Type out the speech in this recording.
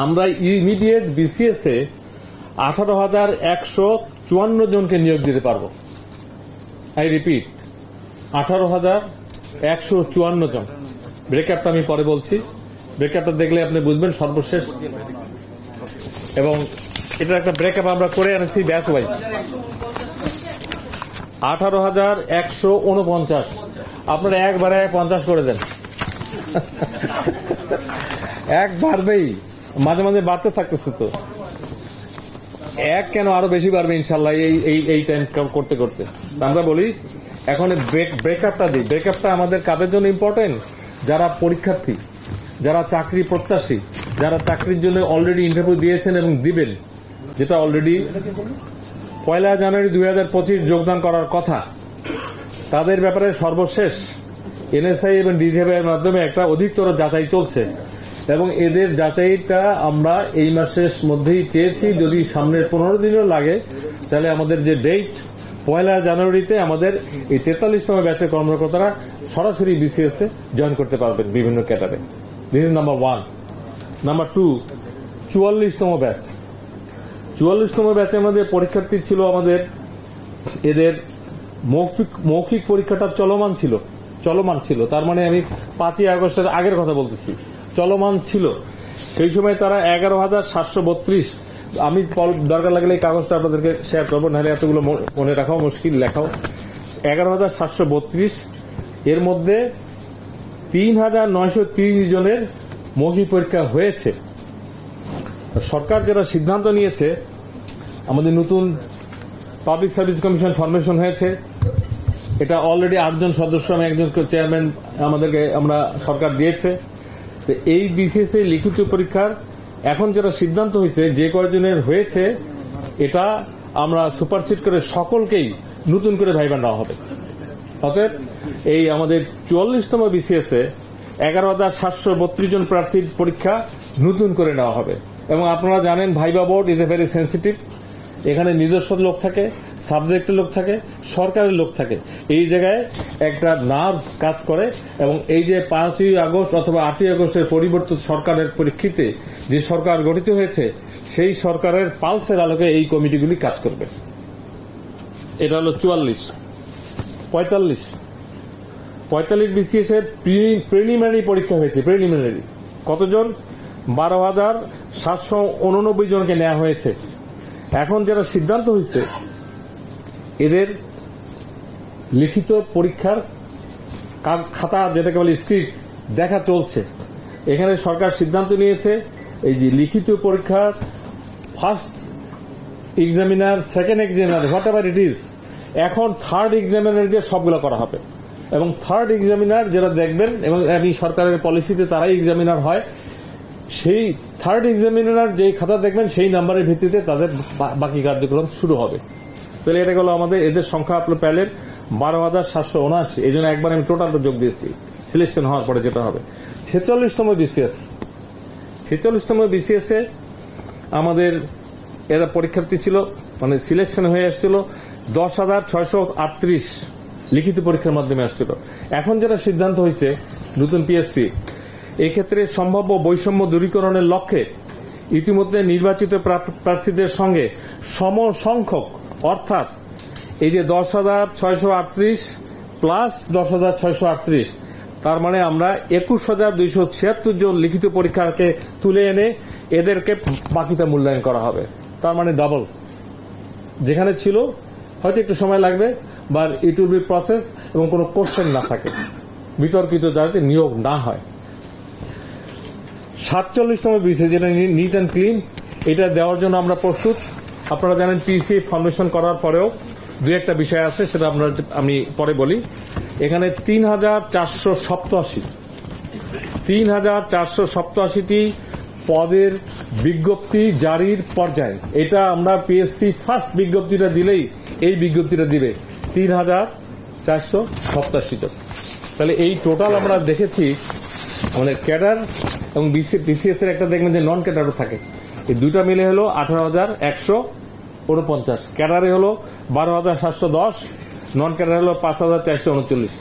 আমরা immediate BCS এ 18,154 জনকে নিয়োগ দিতে পারবো। আই রিপিট, 18,154 জন। ব্রেকআপটা আমি পরে বলছি, ব্রেকআপটা দেখলে আপনি বুঝবেন সর্বশেষ। এবং এটার একটা ব্রেকআপ আমরা করে এনেছি ব্যাচ ওয়াইজ। 18,149। আপনারা একবারে 50 করে দেন। এক বাড়বেই, মাঝে মাঝে বাড়তে থাকতেছে তো, এক কেন আরো বেশি বাড়বে ইনশাল্লাহ এই টাইম করতে করতে। আমরা বলি এখন ব্রেকআপটা দিই। ব্রেকআপটা আমাদের কাদের জন্য ইম্পর্টেন্ট? যারা পরীক্ষার্থী, যারা চাকরি প্রত্যাশী, যারা চাকরির জন্য অলরেডি ইন্টারভিউ দিয়েছেন এবং দিবেন, যেটা অলরেডি 1 জানুয়ারি 2025 যোগদান করার কথা, তাদের ব্যাপারে সর্বশেষ এনএসআই এবং ডিজিএফআই এর মাধ্যমে একটা অধিকতর যাচাই চলছে এবং এদের যাচাইটা আমরা এই মাসের মধ্যেই চেয়েছি। যদি সামনের 15 দিনও লাগে তাহলে আমাদের যে ডেট 1 জানুয়ারিতে আমাদের এই 43তম ব্যাচের কর্মকর্তারা সরাসরি বিসিএস এ জয়েন করতে পারবেন বিভিন্ন ক্যাডারে। This is number 1। নাম্বার 2, 44তম ব্যাচ। 44তম ব্যাচের মধ্যে পরীক্ষার্থী ছিল আমাদের, এদের মৌখিক পরীক্ষাটা চলমান ছিল। তার মানে আমি 5ই আগস্টের আগের কথা বলতেছি, চলমান ছিল। সেই সময় তারা 11,732। আমি দরকার লাগলে এই কাগজটা আপনাদেরকে শেয়ার করবো, নাহলে এতগুলো মনে রাখাও মুশকিল, লেখাও। 11,732 এর মধ্যে 3,930 জনের মৌখিক পরীক্ষা হয়েছে। সরকার যারা সিদ্ধান্ত নিয়েছে, আমাদের নতুন পাবলিক সার্ভিস কমিশন ফরমেশন হয়েছে, এটা অলরেডি 8 জন সদস্য, আমি একজন চেয়ারম্যান আমাদেরকে সরকার দিয়েছে। তো এই বিসিএস এর লিখিত পরীক্ষার এখন যেটা সিদ্ধান্ত হয়েছে, যে কয়জনের হয়েছে এটা আমরা সুপারসিড করে সকলকেই নতুন করে ভাইবা নেওয়া হবে। অতএব এই আমাদের 44তম বিসিএস এ 11,732 জন প্রার্থীর পরীক্ষা নতুন করে নেওয়া হবে। এবং আপনারা জানেন viva board is a very sensitive. এখানে নিজস্ব লোক থাকে, সাবজেক্টের লোক থাকে, সরকারের লোক থাকে। এই জায়গায় একটা নার্ভ কাজ করে এবং এই যে 5ই আগস্ট অথবা 8ই আগস্টের পরিবর্তিত সরকারের পরিপ্রেক্ষিতে যে সরকার গঠিত হয়েছে, সেই সরকারের পালসের আলোকে এই কমিটিগুলি কাজ করবে। এটা হলো 44। 45 বিসিএস এর প্রিলিমিনারি পরীক্ষা হয়েছে। প্রিলিমিনারি কতজন? 12,789 জনকে নেওয়া হয়েছে। এখন যারা সিদ্ধান্ত হয়েছে, এদের লিখিত পরীক্ষার খাতা, যেটাকে বলে স্ক্রিপ্ট, দেখা চলছে। এখানে সরকার সিদ্ধান্ত নিয়েছে এই যে লিখিত পরীক্ষা first examiner, second examiner, what ever it is, এখন থার্ড এক্সামিনার দিয়ে সবগুলো করা হবে। এবং থার্ড এক্সামিনার যারা দেখবেন, এবং আমি সরকারের পলিসিতে তারাই এক্সামিনার হয়, সেই থার্ড এক্সামিনার যে খাতা দেখবেন সেই নাম্বারের ভিত্তিতে তাদের বাকি কার্যক্রম শুরু হবে। তাহলে এটা গেল আমাদের, এদের সংখ্যা আপনার পেলেন 12,779। এই জন্য একবার আমি টোটালটা যোগ দিয়েছি সিলেকশন হওয়ার পরে যেটা হবে। 46তম বিসিএস এ আমাদের এরা পরীক্ষার্থী ছিল, মানে সিলেকশন হয়ে আসছিল 10,638 লিখিত পরীক্ষার মাধ্যমে আসছিল। এখন যেটা সিদ্ধান্ত হয়েছে নতুন পিএসসি, এই ক্ষেত্রে সম্ভাব্য বৈষম্য দূরীকরণের লক্ষ্যে ইতিমধ্যে নির্বাচিত প্রার্থীদের সঙ্গে সমসংখ্যক, অর্থাৎ এই যে 10,638 প্লাস 10,638, তার মানে আমরা 21,276 জন লিখিত পরীক্ষাকে তুলে এনে এদেরকে বাকিটা মূল্যায়ন করা হবে। তার মানে ডাবল। যেখানে ছিল হয়তো একটু সময় লাগবে, বা ইট উইল বি প্রসেস, এবং কোনো কোশ্চেন না থাকে, বিতর্কিত যাতে নিয়োগ না হয়। 47তম বিষয় যেটা নিট অ্যান্ড ক্লিন, এটা দেওয়ার জন্য আমরা প্রস্তুত। আপনারা জানেন পিসি ফরমেশন করার পরেও দুই একটা বিষয় আছে, সেটা আমি পরে বলি। এখানে 3,487টি পদের বিজ্ঞপ্তি জারির পর্যায়ে। এটা আমরা পিএসসি ফার্স্ট বিজ্ঞপ্তিটা দিলেই এই বিজ্ঞপ্তিটা দিবে 3,487 জন। তাহলে এই টোটাল আমরা দেখেছি, মানে ক্যাডার এবং বিসিএস এর একটা দেখবেন যে নন ক্যাডারও থাকে, এই দুইটা মিলে হলো 18,149। ক্যাডারে হলো 12,710, নন ক্যাডারে হলো 5,439।